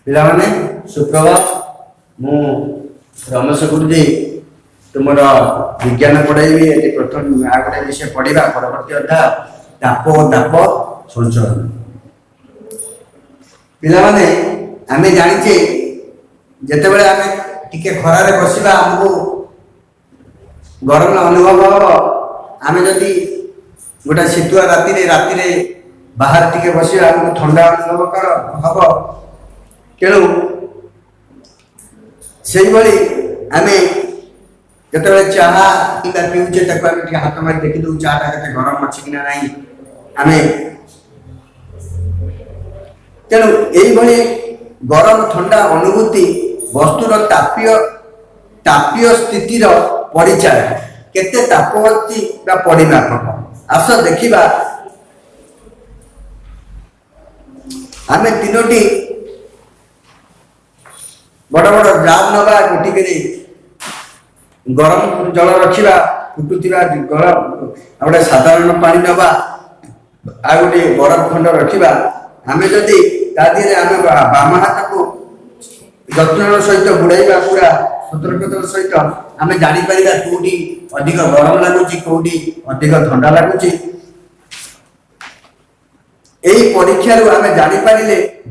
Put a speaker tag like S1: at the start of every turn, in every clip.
S1: पिलाने सुप्रभात मु रमेश गुरुजी तुम विज्ञान पढ़ाई प्रथम आ गए विषय पढ़ा परवर्ती अध्याय ताप ताप संचरण। पिलाने आमे जानिचे जेतेबेले आमे टिके खरारे बसिबा हमको गरम अनुभव हम आमे जदि गोटे शीतुआ राति बाहर टिके बसिबा हमको ठंडा अनुभव कर हम तेणु से आमे जिते चाह कि पीऊचे हाथ मारी देखी दू चाटा के गरम अच्छी कि ना आम तेणु यही गरम ठंडा अनुभूति वस्तुर तापीय स्थितिर परिचय केते तापवर्ती परिमापक आस देखा आम तीनोटी बड़ बड़ ड्राम नवा गोटिक गरम जल रखा फुटुवा गरम गोटे साधारण पानी नवा आ गोटे बरफ खंड रखा आम जदि आम बाम हाथ को जत्न सहित बुड़ाइबा पूरा सतर्कतार सहित आम जापर कौटी अधिक गरम लगुच कौटी अधिक ठंडा लगुच यही परीक्षा आम जापर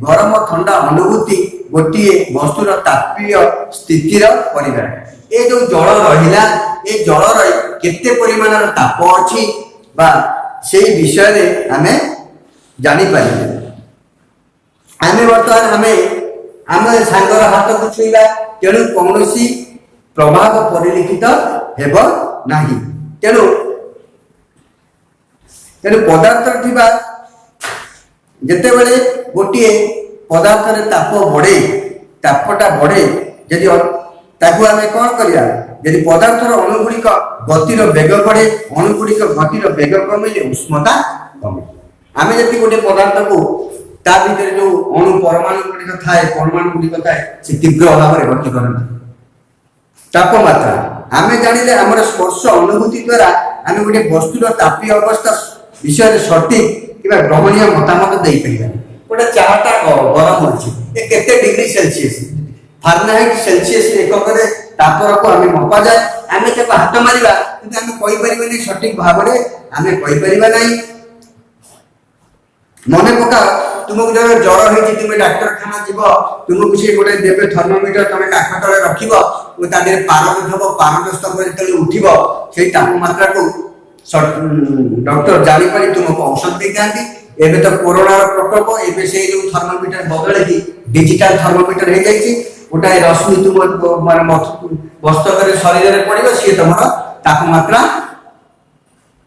S1: गरम ठंडा अनुभूति गोटे वस्तुर तापीय स्थितिर परिमाण ये जो जल रहा ये जलर केते परिमाण ताप अच्छी से विषय आम जापर आम बर्तमान आम सांगर हाथ को छुईबा तेणु कौन प्रभाव परिलिखित हेब नाही तेणु तेणु पदार्थ थिबा जेतेबेले गोटे पदार्थ ताप बढ़े तापटा बढ़े जदि ताकू आम कौन करिया यदि पदार्थर अणुगुड़िक गतिर बेग बढ़े अणुगुड़िक गतिर बेग कमिले उष्णता कमे आम जब गोटे पदार्थ को ता भीतर जो अणु परमाणु गुड़िक थाए परमाणु गुड़िक थाए से तीव्र भाव में गति करते तापमात्रा आम जानिले आम स्पर्श अनुभूति द्वारा आम गोटे वस्तुर तापीय अवस्था विषय सठिक कि ग्रहणीय मतामत दे पार गोटे चाहटा गरम अच्छी केते डिग्री सेल्सियस फारेनहाइट सेल्सियस एकक तापर को आम मपा जाए आम हाथ मारिबा किंतु आम कहीपर सठिक भाव में आम कहीपर ना मन पका तुमको जब ज्वर हो तुम डाक्तरखाना जीव तुमको सी गोटे देवे थर्मोमीटर तुम काख तले रखिए पारद थब पारद स्तर जो उठब से तापमात्रा को डॉक्टर जापर तुमको औषध दे था एवं तो कोरोना प्रकोप एवं से जो थर्मोमीटर बदल डिजिटल थर्मोमीटर हो जाए गोटाए रश्मि तुम मान मस्तक शरीर में पड़ो सी तुम तापमात्रा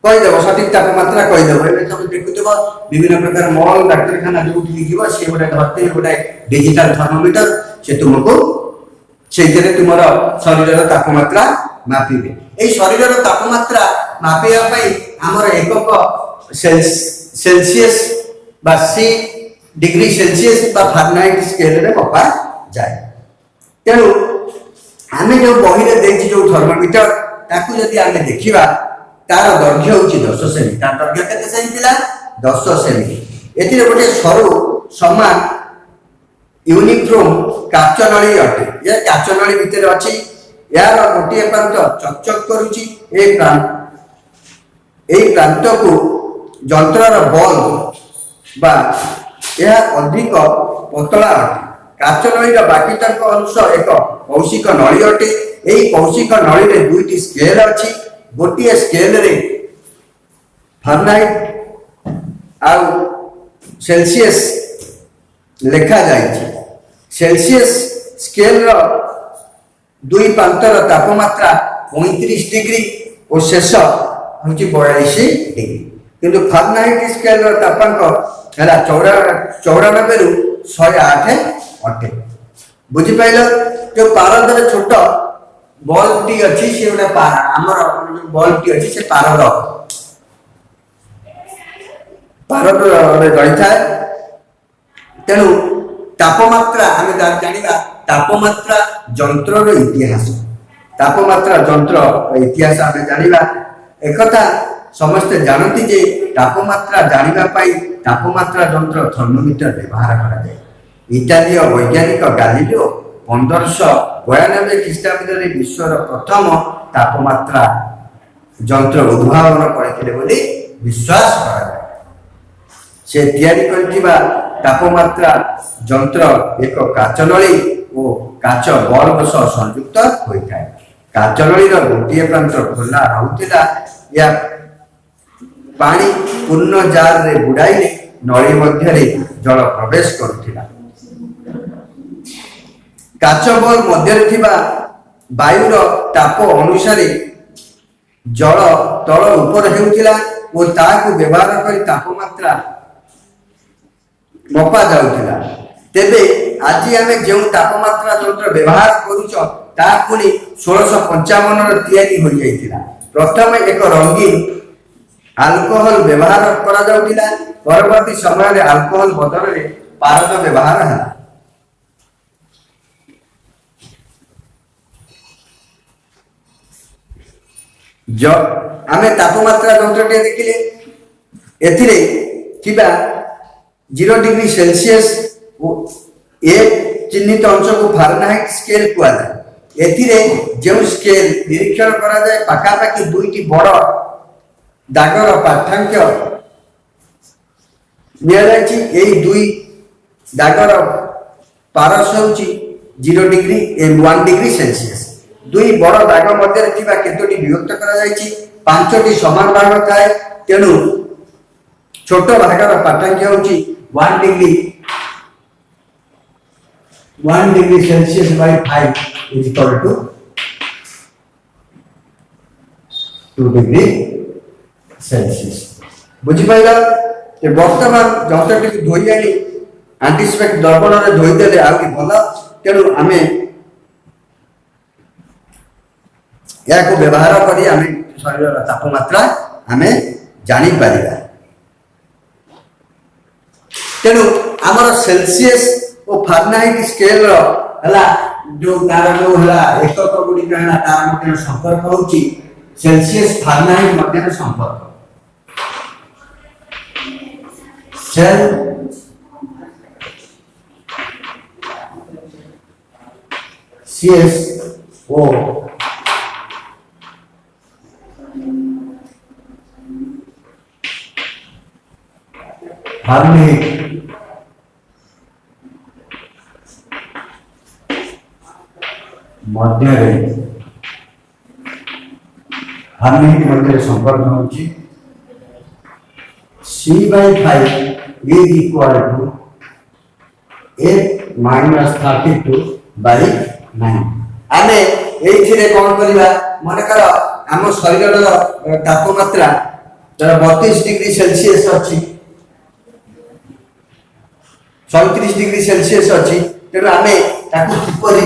S1: कहीदेव सठिक तापमात्रा कहीदेव तुम देखुव विभिन्न प्रकार मॉल डाक्तरखाना जो लिखा सी गोटे धरते गोटे डिजिटल थर्मोमीटर से तुमको से तुम शरीर तापमात्रा मापिबे ये शरीर तापमात्रा मापिया आमर एकक सेल्सियस बा सी डिग्री सेल्सियस बा फारेनहाइट स्केल रे मपा जाए तेणु आम जो बही देखी जो थर्मोमीटर ताकू जदि आम देखा तार दैर्घ्य हूँ 10 सेमी तार दैर्घ्य केते सेमी पिला 10 सेमी एथिरे गोटे सरू समान यूनिक्रोम काच नली अटे ये काच नली भितर अच्छी यार गोटे प्रांत चकचक करुची प्रांत को जंत्रर बल्ब बा यह अधिक पतला अटे काच नलीर बाकी तक अंश एक कौशिक नली अटे यही कौशिक नली रे दुईटी स्केल अच्छी गोटे स्केल रे फारेनहाइट आउ सेल्सियस लेखा जाए सेल्सियस स्केल रो दुई प्रांतर तापमात्रा 35 डिग्री और शेष हूँ 42 डिग्री किंतु फारेनहाइट स्केल रो तापांक है 94 रु 108 अटे बुझिपाइल जो पारदर छोट बल्ब टी अच्छी से गोटे आमर बल्ब टी अच्छी से पारद रही था तेणु तापमात्रा आम जाना तापमात्रा जंतर इतिहास तापमात्रा जंत्र इतिहास आम जाना एक समस्ते जानती जे तापमात्रा जानिबा पाई तापमात्रा जंत्र थर्मोमीटर व्यवहार करा जाए ଇଟାଲୀୟ ବୈଜ୍ଞାନିକ ଗାଲିଲିଓ 1592 ଖ୍ରୀଷ୍ଟାବ୍ଦରେ ବିଶ୍ୱର ପ୍ରଥମ ତାପମାତ୍ରା ଯନ୍ତ୍ର ଉଦ୍ଭାବନ କରିଥିଲେ ବୋଲି ବିଶ୍ୱାସ କରାଯାଏ। ସେ ତିଆରି କରିଥିବା ତାପମାତ୍ରା ଯନ୍ତ୍ର ଏକ କାଚ ନଳୀ ଓ କାଚ ବଲ୍ବ ସହ ସଂଯୁକ୍ତ ହୋଇଥାଏ। କାଚ ନଳୀର ଗୋଟିଏ ପ୍ରାନ୍ତ ଖୋଲା ରହୁଥିଲା। ଏହା ପାଣି ପୂର୍ଣ୍ଣ ଜାରରେ ବୁଡ଼ାଇଲେ ନଳୀ ମଧ୍ୟରେ ଜଳ ପ୍ରବେଶ କରୁଥିଲା। କାଚ ବଲ୍ ମଧ୍ୟରେ ଥିବା ବାୟୁର ତାପ ଅନୁସାରେ ଜଳ ତଳ ଉପର ହେଉଥିଲା ଓ ତାହାକୁ ବ୍ୟବହାର କରି ତାପମାତ୍ରା ମପା ଯାଉଥିଲା। ତେବେ ଆଜି ଆମେ ଯେଉଁ ତାପମାତ୍ରା ଯନ୍ତ୍ର ବ୍ୟବହାର କରୁଛ ତାହା ପୁଣି 1655 ତିଆରି ହୋଇଯାଇଥିଲା। ପ୍ରଥମେ ଏକ ରଙ୍ଗୀନ ଆଲକୋହଲ ବ୍ୟବହାର କରାଯାଉଥିଲା। ପରବର୍ତ୍ତୀ ସମୟରେ ଆଲକୋହଲ ବଦଳରେ ପାରଦ ବ୍ୟବହାର ହେଲା। ଆମେ ତାପମାତ୍ରା ଯନ୍ତ୍ରଟି ଦେଖିଲେ ଏଥିରେ ଥିବା 0 डिग्री सेल्सियस ए चिन्हित अंश को फारेनहाइट स्केल कुआଯାଏ। एथिरे जो स्केल निरीक्षण करा जाए पाखापाखि दुईटी बड़ दागर पार्थक्य निया जायछि। एई दुई दागर पारस होछि 0 डिग्री ए 1 डिग्री सेल्सियस। दुई बड़ दाग मध्य थिबा केतोटी विभक्त करा जायछि। पांचटी समान भाग थाए। तेणु छोट भागर पार्थक्य होछि 1 degree Celsius by 5 is equal to 2 degree Celsius. बुझी पाइला जे वर्तमान जंत्रटी धोई आनी एंटीस्पेक्ट दर्पण रे धोई देले आ कि भला। तेणु आमे या को व्यवहार करी आमे शरीर तापमात्रा आमे जानि पारिबा। तेणु आमर सेल्सियस और फारेनहाइट स्केल हला जो तार जो हला एकक गुडी कहला तार मध्य संपर्क होची सेल्सियस फारेनहाइट मध्य संपर्क। सेल्सियस ओ फारेनहाइट मध्य संपर्क होची C/5 is equal to 8-32/9। आमे एथिरे कोन करिबा मन कर हम शरीर तापमात्रा 32 डिग्री सेल्सियस अछि 37 डिग्री सेल्सियस अछि। तेणु आमे ताकू किपरि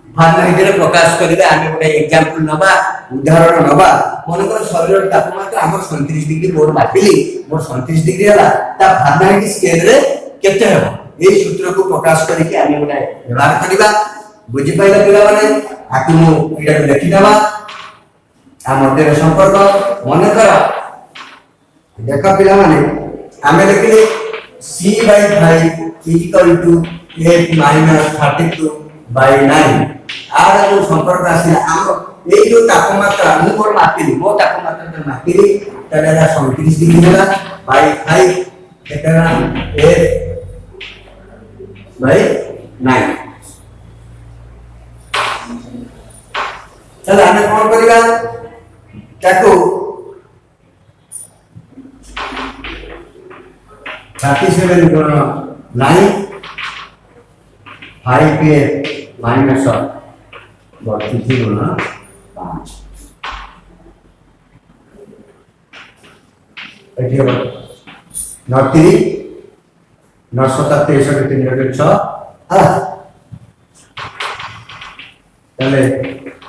S1: फारेनहाइट रे प्रकाश करिबा। आमे गोटे एग्जांपल नबा उदाहरण नबा। मन कर शरीर तापमात्रा हमर 37 डिग्री मोर मापिली मोर 37 डिग्री हला ता फारेनहाइट स्केल रे केते हो ए सूत्र को प्रकाश करी के आमे गोटे व्यवहार करिबा। बुझी पाइला पिला माने आकु मु एटा लिखि दबा आ मध्य संपर्क मन कर देखा पिला माने आमे लिखिले C/5 is equal to 8-32/9। आर जो संपर्क आसिला हम ए जो तापमात्रा मु मोर मापिली मो तापमात्रा त मापिली तले 37 डिग्री होला बाय 5 केतना 8/9। चल हमें कौन करिबा ताको 37 गुण 9 5 के माइनस 32 गुण 5 एठी हो 93 963 306 हाला तले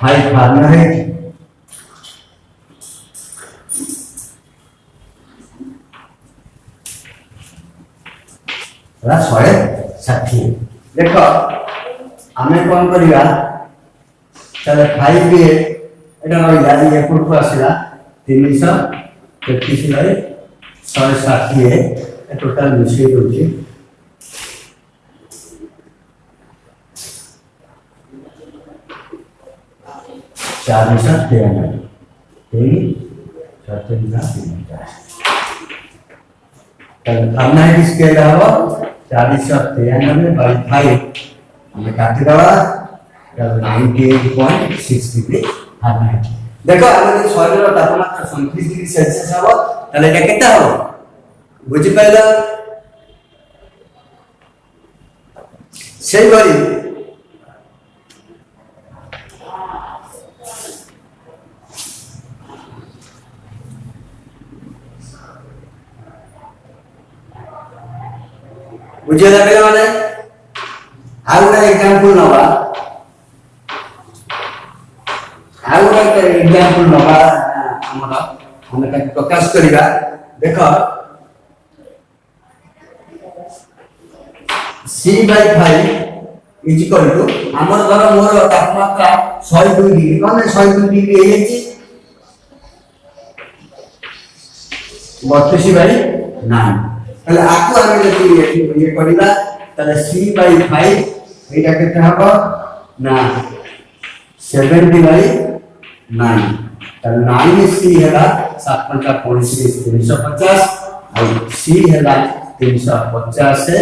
S1: 5 फारेनहाइट रा 160। देखो आमे कोन करिया चले 5 बी एटा रहिला ये पुरको आसीला 333 लै 160 टोटल मिसई होची 493 फारेनहाइट स्केल हम 493 बाय 5 हमें काटिदवा 98.6 डिग्री फारेनहाइट। देखो हम शरीर तापमात्रा 29 डिग्री सेल्सियस हम ताले এটা কেতে হবে বুঝি পাইলা সেই বলি বুঝিলা পেলে মানে আর একটা एग्जांपल নবা আর একটা एग्जांपल নবা আমরা আমরা প্রকাশ করিবা। देखो C/5 इज इक्वल टू हमर धर मोर तापमात्रा 102 डिग्री कोन 102 डिग्री हे छी 32/9 তাহলে আকু আমি যদি ये করিবা তাহলে C/5 এটা কেতে হবে না 70/9 তাহলে 9 C হেলা 7.35 350 और C हेला 350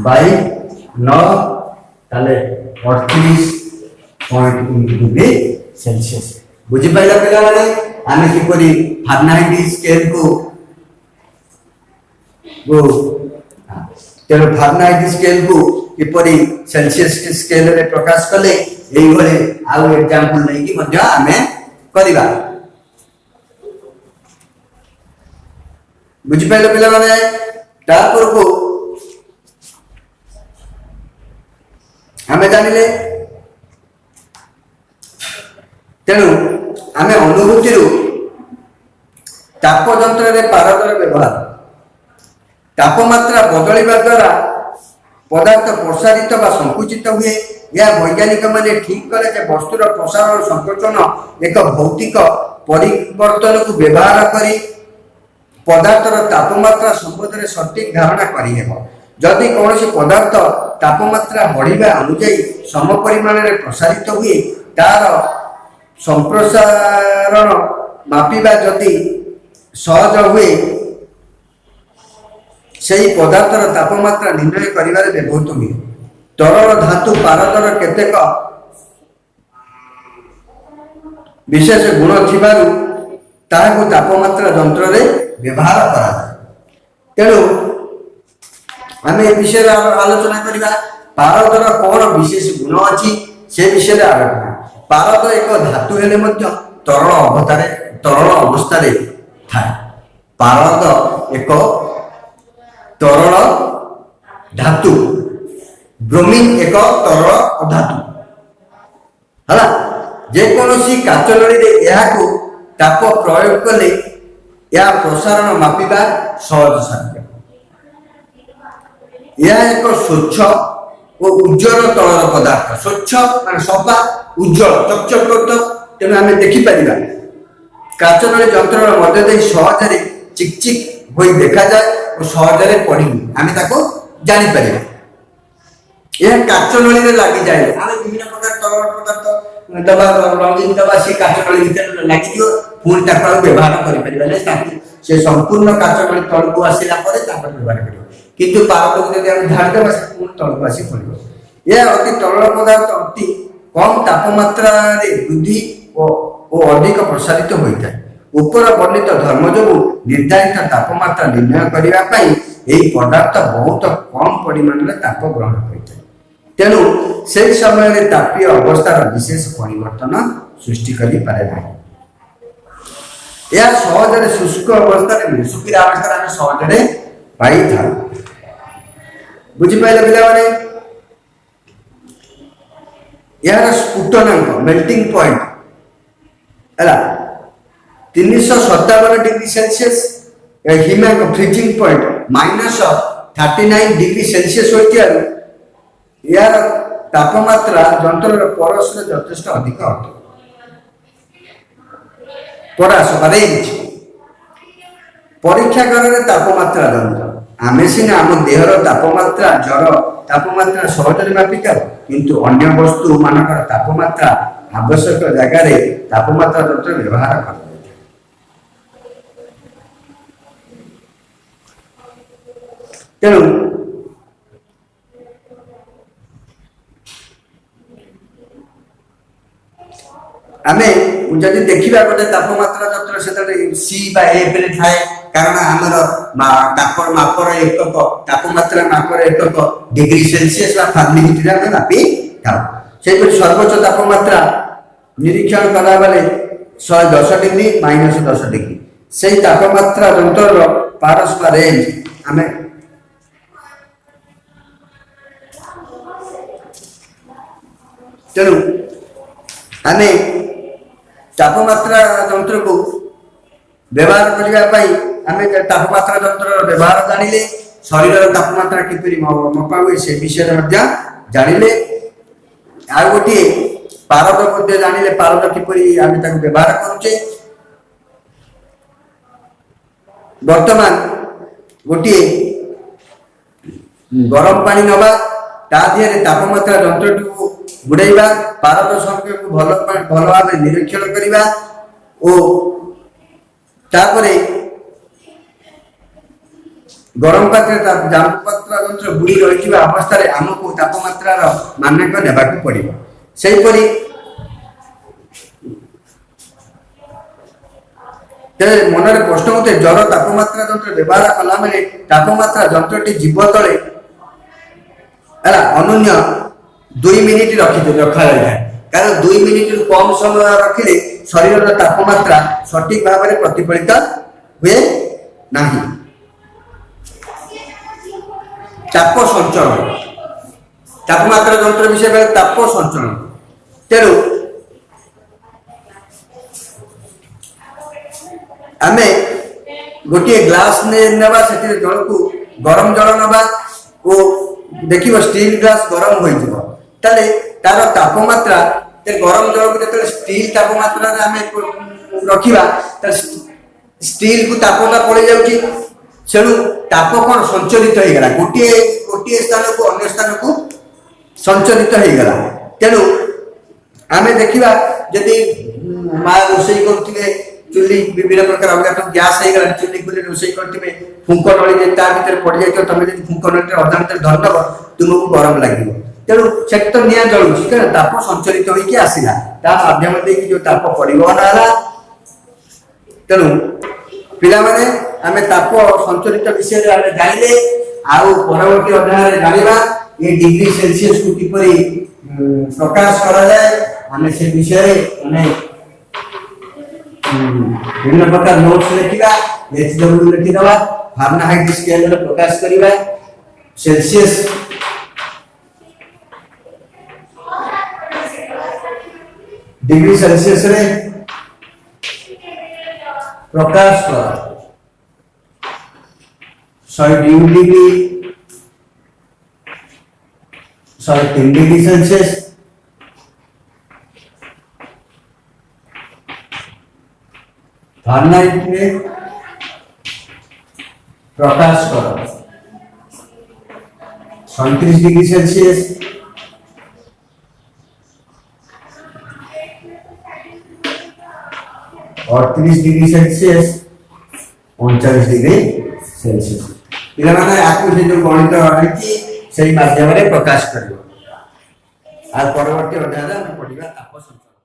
S1: बाय 9 ताले 38.1 डिग्री सेल्सियस बुझी पाइला पिला माने आमे किपरि फारेनहाइट स्केल को तेरे फारेनहाइट स्केल को किपरि सेल्सियस के स्केल रे प्रकाश कले एई भले आउ एग्जांपल नै कि मध्य आमे करिबा। बुझिपाइल पिला माने तापर को हमें जानिले तेणु आमे अनुभूति रु ताप यंत्र रे पारदर व्यवहार तापमात्रा बदलिबा द्वारा पदार्थ प्रसारित बा संकुचित हुए या वैज्ञानिक माने ठीक करे जे वस्तुर प्रसारण और संकोचन एक भौतिक परिवर्तन को व्यवहार करी पदार्थर तापमात्रा संबंध में सटीक धारणा करिहेब। जदि कौन पदार्थ तापमात्रा बढ़िबा अनुଯାयी सम परिमाण में प्रसारित हुए तार संप्रसारण मापिबा जदि सहज हुए सही पदार्थर तापमात्रा निर्णय करिबारे व्यवहृत हुए। तरल धातु पारदर केतेक विशेष गुण थिबारु ताहाको तापमात्रा यंत्र रे व्यवहार करा। तेणु आम ए विषय आलोचना करवा पारदर कौन विशेष गुण अच्छी से विषय आलोचना। पारद एक धातु हेले तरल अवस्था थाए। पारद एक तरल धातु ब्रोमीन एक तरल अधातु है जेकोसी काच नली ताप प्रयोग कले या प्रसारण मापिबा सहज साध्य। यह एक स्वच्छ और उज्जवल तरल पदार्थ स्वच्छ मान सफा उज्जवल चकचक करत तेणु आम देखिपर काच नली यंत्र मध्य दे सहजरे चिकचिक हो देखा जाए और सहजरे पड़ी आम जापर। यह काच नली लगी जाए आम विभिन्न प्रकार तरल पदार्थ दबा रंगीन दबा से काच नली भीतर लगी पुणी व्यवहार कर से संपूर्ण काच नली तल को आसला व्यवहार कर किंतु पारद को जब झाड़देव पुणी तल को आसी पड़ो। यह अति तरल पदार्थ अति कम तापमात्रा वृद्धि और अधिक प्रसारित होता है। ऊपर वर्णित धर्म जो निर्धारित तापमात्रा निर्णय करने पदार्थ बहुत कम परिमाण में ताप ग्रहण करता है। तेणु से समय तापीय अवस्थार विशेष परिवर्तन सृष्टि करि पारे नाही। यह सहजरे शुष्क अवस्था शुखिला अवस्था आम सहजरे पाई था। बुझिपाइले पिला माने यार स्फुटनांक मेल्टिंग पॉइंट है 357 डिग्री सेल्सियस हिमांक फ्रीजिंग पॉइंट -39 डिग्री सेल्सियस होती यार तापमात्रा जंतर परस यथेष्ट अधिक अटे परास रेंज परीक्षागार तापमात्रा जंत्र आमे सिना आम देहर तापमात्रा जर तापमात्रा सहजरे मापी थाउ किंतु अन्य वस्तु मानकर तापमात्रा आवश्यक जगह तापमात्रा यंत्र व्यवहार कर तेणु आमे जदि देखिबा गोटे तापमात्रा यंत्र से सी बा ए पे थाए कारण आमर तापर मापर एकक तापमात्रा मापर एकक डिग्री सेल्सियस बा फारेनहाइट रे आमे मापी थाउ से सर्वोच्च तापमात्रा निरीक्षण कला बेले 110 डिग्री -10 डिग्री से तापमात्रा यंत्र पारस्पर रेंज आमे तेणु आमे तापमात्रा यंत्र को व्यवहार करने आम तापमात्रा यंत्र व्यवहार जानिले शरीर तापमात्रा किपरि मपा हुए से विषय जानिले आ गोटे पारद जानिले पारद किपरि आम व्यवहार करुचे वर्तमान गोटे गरम पानी नवा ता दिहरे तापमात्रा यंत्र को बुड़ाइबा पारद संख्या को भल भाव निरीक्षण करवा और तापरे गरम पात्र तापमात्रा यंत्र बुड़ी रही अवस्था आमको तापमात्रार मानक नेबा पड़ो से मनरे प्रश्न होते जर तापमात्रा यंत्र व्यवहार कला बेले तापमात्रा यंत्रटी जीव तले अन्य 2 मिनिट रखा जाए कारण 2 मिनिट कम समय रखिले शरीर तापमात्रा सठिक भाव में प्रतिफलित हुए नहीं ताप संचरण तापमात्रा यंत्र विषय में ताप संचरण तेणु आमे गोटे ग्लास नेबा से जल को गरम जल नवा और देखिब स्टील ग्लास गरम हो तार तापमात्रा गरम जल को जो स्टील तापमात्रा रखा स्टील को तापटा पड़ जाऊँगी सेणु ताप कौन संचरित होगा गोटे गोटे स्थान को अन्य स्थान को संचरित होगा तेणु आम देखा जदि माँ रोषे करुवे चुली विभिन्न प्रकार अवगत गैस हो चुली खुले रोषे करेंगे फुंक नली भर पड़ जाए तुम जब फुंक नली अधांत धरदब तुमको गरम लगे तेणु से तो निआ जलुची ताप संचरित होगी आसला माध्यम जो ताप परिवहन है तेणु पिला माने आमे ताप संचरित विषय रे जानिले आउ परवर्ती अध्याय रे जानिबा ये डिग्री सेल्सियस को किपरि प्रकाश करा जाए आमे से विषय माने विभिन्न प्रकार नोट्स लिखिबा एचडब्ल्यू लिखि दबा फारेनहाइट स्केल रे प्रकाश करिबा सेल्सियस डिग्री सेल्सियस रे प्रकाश कर 102 डिग्री 103 डिग्री सेल्सियस फारेनहाइट में प्रकाश कर 37 degree Celsius 38 degree Celsius 39 degree Celsius पिला माने आकु से जो गणित रही से माध्यम रे प्रकाश करियो आ परवर्ती अध्याय में पढ़िबा ताप संचरण।